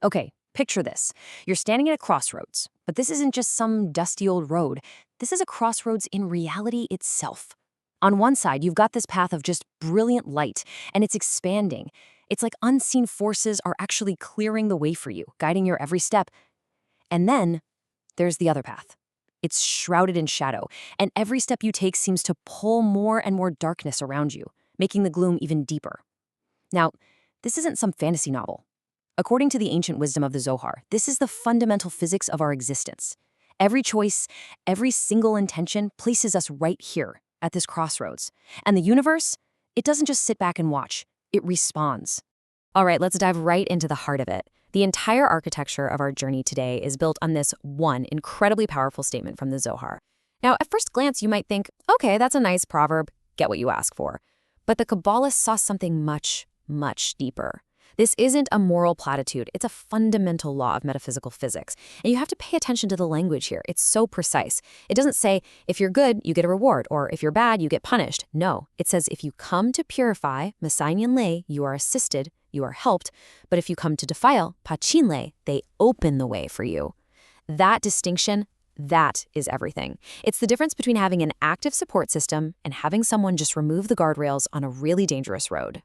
Okay, picture this. You're standing at a crossroads, but this isn't just some dusty old road. This is a crossroads in reality itself. On one side, you've got this path of just brilliant light, and it's expanding. It's like unseen forces are actually clearing the way for you, guiding your every step. And then there's the other path. It's shrouded in shadow, and every step you take seems to pull more and more darkness around you, making the gloom even deeper. Now, this isn't some fantasy novel. According to the ancient wisdom of the Zohar, this is the fundamental physics of our existence. Every choice, every single intention places us right here, at this crossroads. And the universe, it doesn't just sit back and watch, it responds. All right, let's dive right into the heart of it. The entire architecture of our journey today is built on this one incredibly powerful statement from the Zohar. Now, at first glance, you might think, okay, that's a nice proverb, get what you ask for. But the Kabbalists saw something much, much deeper. This isn't a moral platitude, it's a fundamental law of metaphysical physics. And you have to pay attention to the language here. It's so precise. It doesn't say, if you're good, you get a reward, or if you're bad, you get punished. No, it says, if you come to purify, Masayin lei, you are assisted, you are helped. But if you come to defile, Pachin lei, they open the way for you. That distinction, that is everything. It's the difference between having an active support system and having someone just remove the guardrails on a really dangerous road.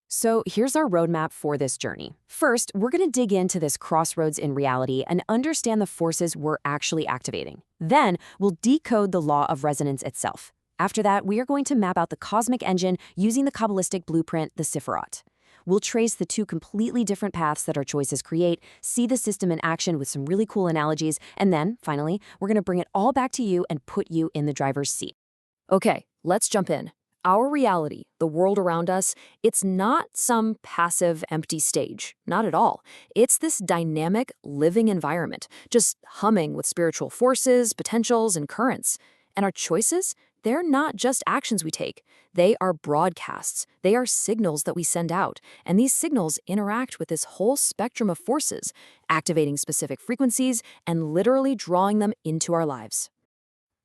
So here's our roadmap for this journey. First, we're going to dig into this crossroads in reality and understand the forces we're actually activating. Then, we'll decode the law of resonance itself. After that, we are going to map out the cosmic engine using the Kabbalistic blueprint, the Sifirot. We'll trace the two completely different paths that our choices create, see the system in action with some really cool analogies, and then, finally, we're going to bring it all back to you and put you in the driver's seat. Okay, let's jump in. Our reality, the world around us, it's not some passive, empty stage. Not at all. It's this dynamic, living environment, just humming with spiritual forces, potentials, and currents. And our choices, they're not just actions we take. They are broadcasts. They are signals that we send out. And these signals interact with this whole spectrum of forces, activating specific frequencies and literally drawing them into our lives.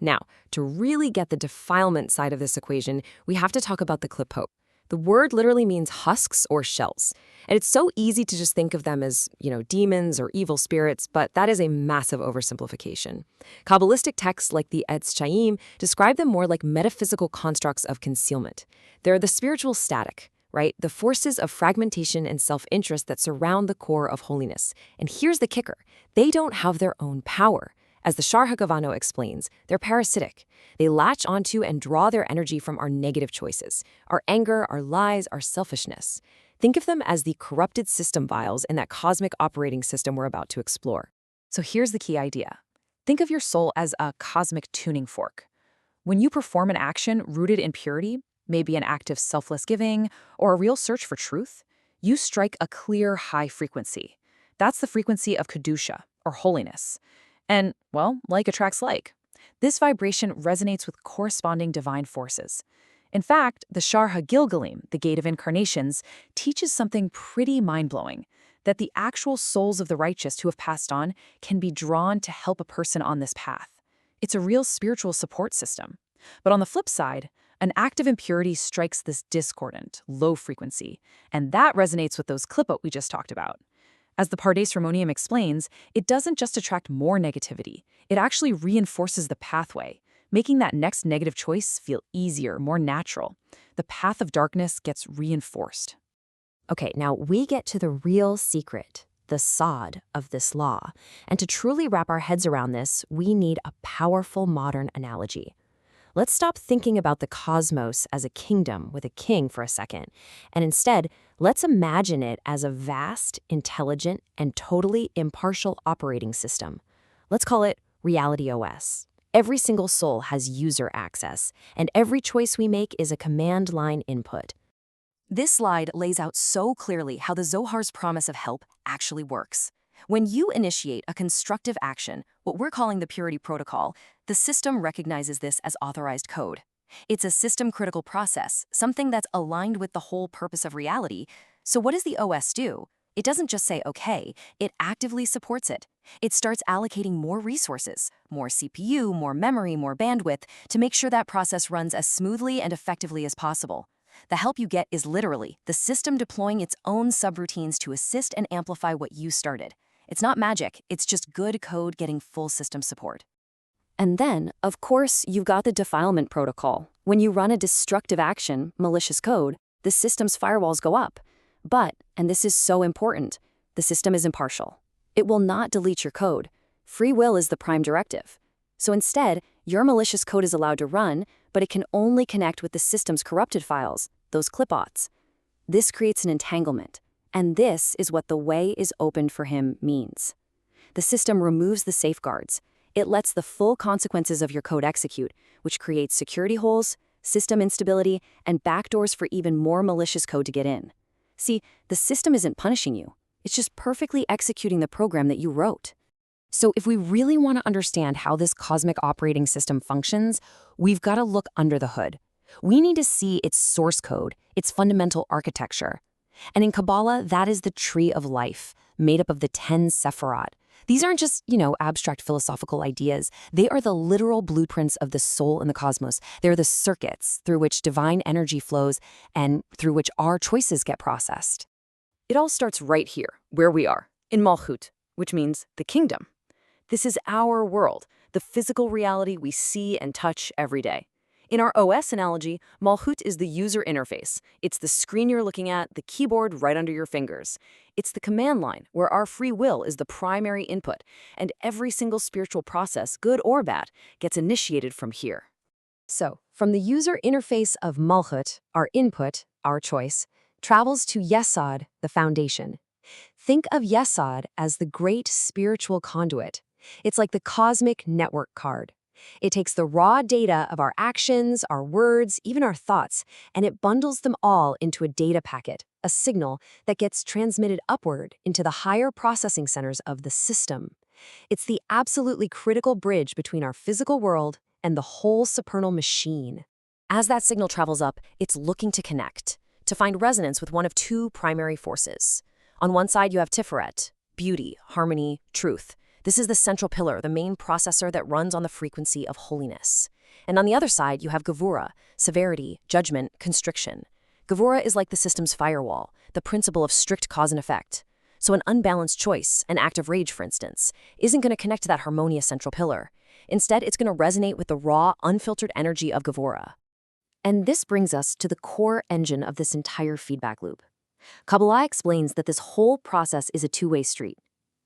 Now, to really get the defilement side of this equation, we have to talk about the klipot. The word literally means husks or shells. And it's so easy to just think of them as, demons or evil spirits, but that is a massive oversimplification. Kabbalistic texts like the Etz Chaim describe them more like metaphysical constructs of concealment. They're the spiritual static, right? The forces of fragmentation and self-interest that surround the core of holiness. And here's the kicker. They don't have their own power. As the Shar HaGavano explains, they're parasitic. They latch onto and draw their energy from our negative choices, our anger, our lies, our selfishness. Think of them as the corrupted system vials in that cosmic operating system we're about to explore. So here's the key idea. Think of your soul as a cosmic tuning fork. When you perform an action rooted in purity, maybe an act of selfless giving or a real search for truth, you strike a clear high frequency. That's the frequency of Kedusha, or holiness. And, well, like attracts like. This vibration resonates with corresponding divine forces. In fact, the Shar HaGilgalim, the Gate of Incarnations, teaches something pretty mind-blowing, that the actual souls of the righteous who have passed on can be drawn to help a person on this path. It's a real spiritual support system. But on the flip side, an act of impurity strikes this discordant, low frequency, and that resonates with those klipot we just talked about. As the Pardes Harmonium explains, it doesn't just attract more negativity, it actually reinforces the pathway, making that next negative choice feel easier, more natural. The path of darkness gets reinforced. Okay, now we get to the real secret, the sod of this law. And to truly wrap our heads around this, we need a powerful modern analogy. Let's stop thinking about the cosmos as a kingdom with a king for a second, and instead, let's imagine it as a vast, intelligent, and totally impartial operating system. Let's call it Reality OS. Every single soul has user access, and every choice we make is a command line input. This slide lays out so clearly how the Zohar's promise of help actually works. When you initiate a constructive action, what we're calling the purity protocol, the system recognizes this as authorized code. It's a system-critical process, something that's aligned with the whole purpose of reality. So what does the OS do? It doesn't just say okay, it actively supports it. It starts allocating more resources, more CPU, more memory, more bandwidth, to make sure that process runs as smoothly and effectively as possible. The help you get is literally the system deploying its own subroutines to assist and amplify what you started. It's not magic, it's just good code getting full system support. And then, of course, you've got the defilement protocol. When you run a destructive action, malicious code, the system's firewalls go up. But, and this is so important, the system is impartial. It will not delete your code. Free will is the prime directive. So instead, your malicious code is allowed to run, but it can only connect with the system's corrupted files, those clipbots. This creates an entanglement, and this is what the way is opened for him means. The system removes the safeguards. It lets the full consequences of your code execute, which creates security holes, system instability, and backdoors for even more malicious code to get in. See, the system isn't punishing you. It's just perfectly executing the program that you wrote. So if we really want to understand how this cosmic operating system functions, we've got to look under the hood. We need to see its source code, its fundamental architecture. And in Kabbalah, that is the tree of life, made up of the 10 Sephirot. These aren't just, abstract philosophical ideas. They are the literal blueprints of the soul in the cosmos. They're the circuits through which divine energy flows and through which our choices get processed. It all starts right here, where we are, in Malchut, which means the kingdom. This is our world, the physical reality we see and touch every day. In our OS analogy, Malchut is the user interface. It's the screen you're looking at, the keyboard right under your fingers. It's the command line, where our free will is the primary input, and every single spiritual process, good or bad, gets initiated from here. So, from the user interface of Malchut, our input, our choice, travels to Yesod, the foundation. Think of Yesod as the great spiritual conduit. It's like the cosmic network card. It takes the raw data of our actions, our words, even our thoughts, and it bundles them all into a data packet, a signal that gets transmitted upward into the higher processing centers of the system. It's the absolutely critical bridge between our physical world and the whole supernal machine. As that signal travels up, it's looking to connect, to find resonance with one of two primary forces. On one side, you have Tiferet, beauty, harmony, truth. This is the central pillar, the main processor that runs on the frequency of holiness. And on the other side, you have Gevura, severity, judgment, constriction. Gevura is like the system's firewall, the principle of strict cause and effect. So an unbalanced choice, an act of rage, for instance, isn't going to connect to that harmonious central pillar. Instead, it's going to resonate with the raw, unfiltered energy of Gevura. And this brings us to the core engine of this entire feedback loop. Kabbalah explains that this whole process is a two-way street.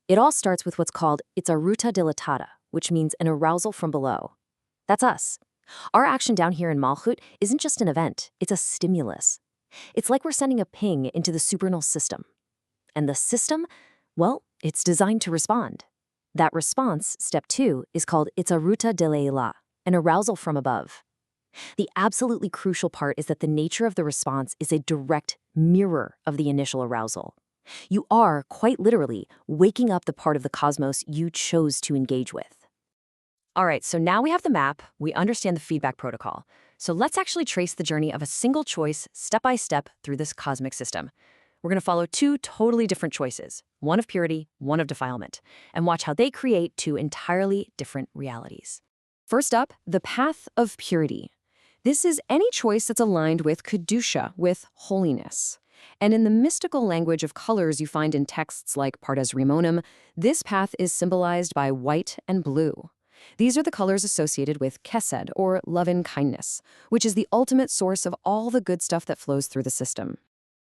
It all starts with what's called Itzaruta dilatata, which means an arousal from below. That's us. Our action down here in Malchut isn't just an event, it's a stimulus. It's like we're sending a ping into the supernal system. And the system, well, it's designed to respond. That response, step 2, is called Itzaruta dileila, an arousal from above. The absolutely crucial part is that the nature of the response is a direct mirror of the initial arousal. You are, quite literally, waking up the part of the cosmos you chose to engage with. All right, so now we have the map, we understand the feedback protocol. So let's actually trace the journey of a single choice, step by step, through this cosmic system. We're going to follow two totally different choices, one of purity, one of defilement, and watch how they create two entirely different realities. First up, the path of purity. This is any choice that's aligned with Kedusha, with holiness. And in the mystical language of colors you find in texts like Pardes Rimonim, this path is symbolized by white and blue. These are the colors associated with Kesed, or love and kindness, which is the ultimate source of all the good stuff that flows through the system.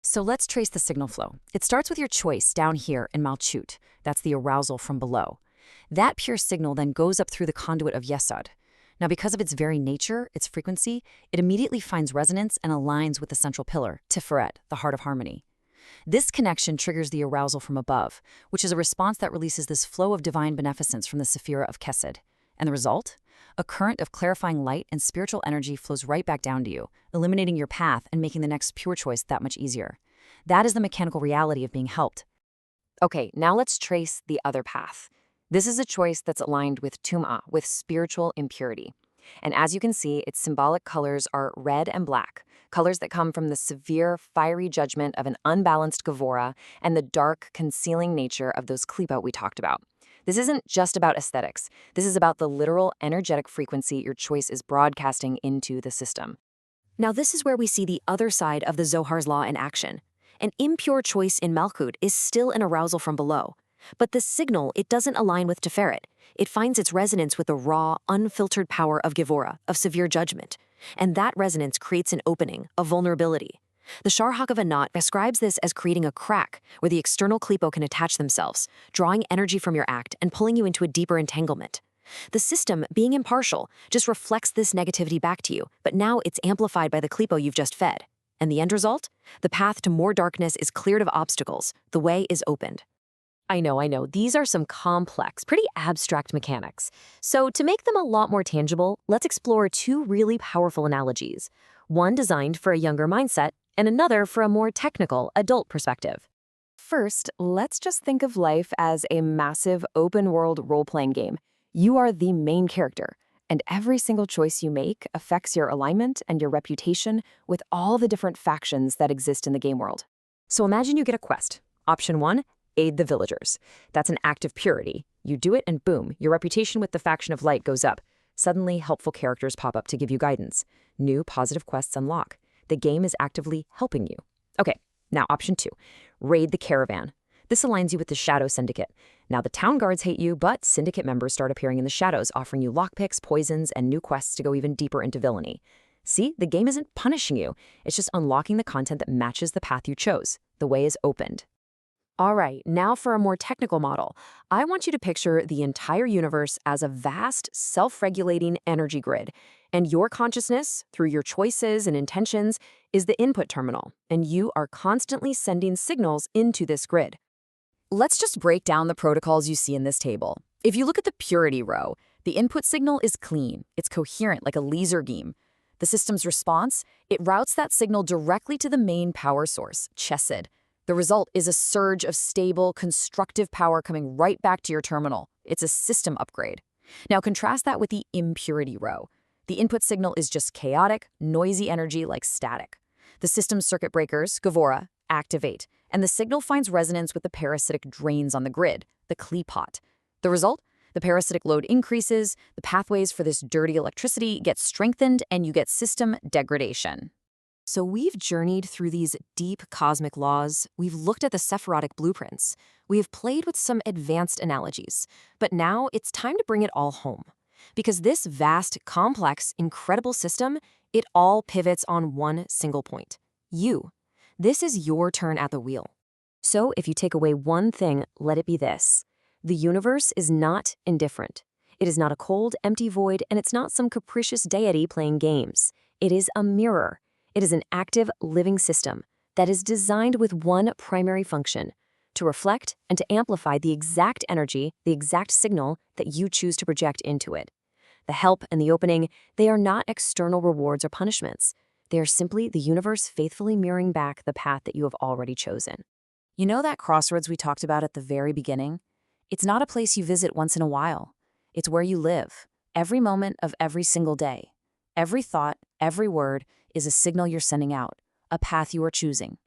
So let's trace the signal flow. It starts with your choice down here in Malchut. That's the arousal from below. That pure signal then goes up through the conduit of Yesod. Now, because of its very nature, its frequency, it immediately finds resonance and aligns with the central pillar, Tiferet, the heart of harmony. This connection triggers the arousal from above, which is a response that releases this flow of divine beneficence from the Sephira of Kesed. And the result? A current of clarifying light and spiritual energy flows right back down to you, eliminating your path and making the next pure choice that much easier. That is the mechanical reality of being helped. Okay, now let's trace the other path. This is a choice that's aligned with Tum'ah, with spiritual impurity. And as you can see, its symbolic colors are red and black, colors that come from the severe, fiery judgment of an unbalanced Gevura and the dark, concealing nature of those klipot we talked about. This isn't just about aesthetics. This is about the literal, energetic frequency your choice is broadcasting into the system. Now this is where we see the other side of the Zohar's law in action. An impure choice in Malkut is still an arousal from below. But the signal, it doesn't align with Tiferet. It finds its resonance with the raw, unfiltered power of Gevurah, of severe judgment. And that resonance creates an opening, a vulnerability. The Sharhak of Anat describes this as creating a crack where the external klipo can attach themselves, drawing energy from your act and pulling you into a deeper entanglement. The system, being impartial, just reflects this negativity back to you, but now it's amplified by the klipo you've just fed. And the end result? The path to more darkness is cleared of obstacles. The way is opened. I know. These are some complex, pretty abstract mechanics. So to make them a lot more tangible, let's explore two really powerful analogies. One designed for a younger mindset, and another for a more technical, adult perspective. First, let's just think of life as a massive, open-world role-playing game. You are the main character, and every single choice you make affects your alignment and your reputation with all the different factions that exist in the game world. So imagine you get a quest. Option 1, aid the villagers. That's an act of purity. You do it and boom, your reputation with the faction of light goes up. Suddenly, helpful characters pop up to give you guidance. New positive quests unlock. The game is actively helping you. Okay, now option 2, raid the caravan. This aligns you with the Shadow Syndicate. Now the town guards hate you, but Syndicate members start appearing in the shadows, offering you lockpicks, poisons, and new quests to go even deeper into villainy. See, the game isn't punishing you. It's just unlocking the content that matches the path you chose. The way is opened. All right, now for a more technical model. I want you to picture the entire universe as a vast, self-regulating energy grid. And your consciousness, through your choices and intentions, is the input terminal. And you are constantly sending signals into this grid. Let's just break down the protocols you see in this table. If you look at the purity row, the input signal is clean. It's coherent, like a laser beam. The system's response, it routes that signal directly to the main power source, Chesed. The result is a surge of stable, constructive power coming right back to your terminal. It's a system upgrade. Now contrast that with the impurity row. The input signal is just chaotic, noisy energy like static. The system's circuit breakers, Gevurah, activate, and the signal finds resonance with the parasitic drains on the grid, the klipot. The result? The parasitic load increases, the pathways for this dirty electricity get strengthened, and you get system degradation. So we've journeyed through these deep cosmic laws, we've looked at the Sephirotic blueprints, we've played with some advanced analogies, but now it's time to bring it all home. Because this vast, complex, incredible system, it all pivots on one single point. You. This is your turn at the wheel. So if you take away one thing, let it be this. The universe is not indifferent. It is not a cold, empty void, and it's not some capricious deity playing games. It is a mirror. It is an active, living system that is designed with one primary function, to reflect and to amplify the exact energy, the exact signal that you choose to project into it. The help and the opening, they are not external rewards or punishments. They are simply the universe faithfully mirroring back the path that you have already chosen. You know that crossroads we talked about at the very beginning? It's not a place you visit once in a while. It's where you live, every moment of every single day. Every thought, every word is a signal you're sending out, a path you are choosing.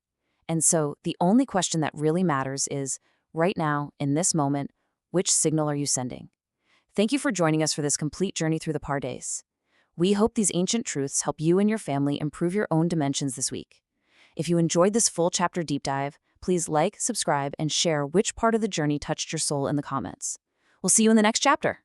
And so the only question that really matters is, right now, in this moment, which signal are you sending? Thank you for joining us for this complete journey through the Pardes. We hope these ancient truths help you and your family improve your own dimensions this week. If you enjoyed this full chapter deep dive, please like, subscribe, and share which part of the journey touched your soul in the comments. We'll see you in the next chapter.